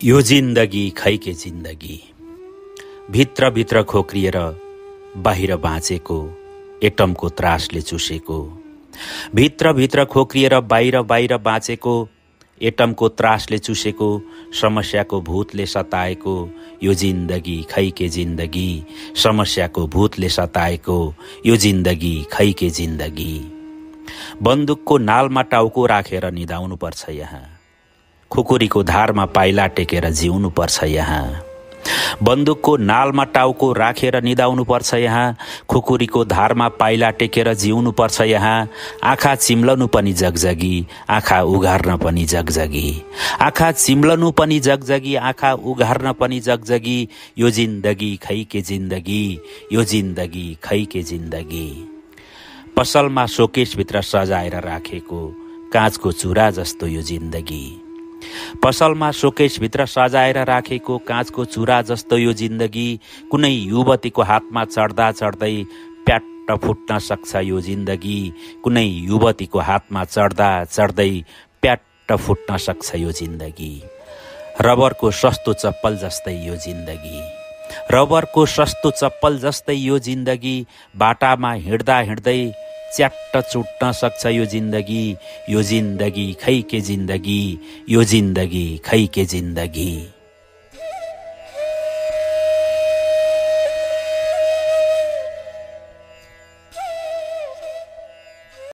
यो जिन्दगी खै के जिन्दगी, भित्र भित्र खोक्रिएर बाहिर बाँचेको एटमको त्रासले चुसेको, भित्र भित्र खोक्रिएर बाहिर बाहिर बाँचेको एटमको त्रासले चुसेको, समस्याको भूतले सताएको यो जिन्दगी खै के जिन्दगी, समस्याको भूतले सताएको यो जिन्दगी खै के जिन्दगी। बन्दुकको नालमा टाउको राखेर निदाउनु पर्छ यहाँ, खुकुरीको धारमा पाइला टेकेर जिउनु पर्छ यहाँ। बन्दुकको नालमा टाउको राखेर निदाउनु पर्छ यहाँ, खुकुरीको धारमा पाइला टेकेर जिउनु पर्छ यहाँ। आँखा चिम्लनु पनि जगजगी, आँखा उघार्न पनि जगजगी, आँखा चिम्लनु पनि जगजगी, आँखा उघार्न पनि जगजगी। यो जिन्दगी खै के जिन्दगी, यो जिन्दगी खै के जिन्दगी। पसलमा शोकेसभित्र सजाएर राखेको काँचको चुरा जस्तो यो जिन्दगी, पसलमा शोकेसभित्र सजाएर राखेको काँचको चुरा जस्तो यो जिन्दगी। कुनै युवतीको हातमा चढ्दा चढ्दै प्याट्ट फुट्न सक्छ यो जिन्दगी, कुनै युवतीको हातमा चढ्दा चढ्दै प्याट्ट फुट्न सक्छ यो जिन्दगी। रबरको सस्तो चप्पल जस्तै यो जिन्दगी, रबरको सस्तो चप्पल जस्तै यो जिन्दगी। बाटामा हिँड्दा हिँड्दै च्याट्ट चुट्न सक्छ यो जिन्दगी, यो जिन्दगी खै के जिन्दगी, यो जिन्दगी खै के जिन्दगी।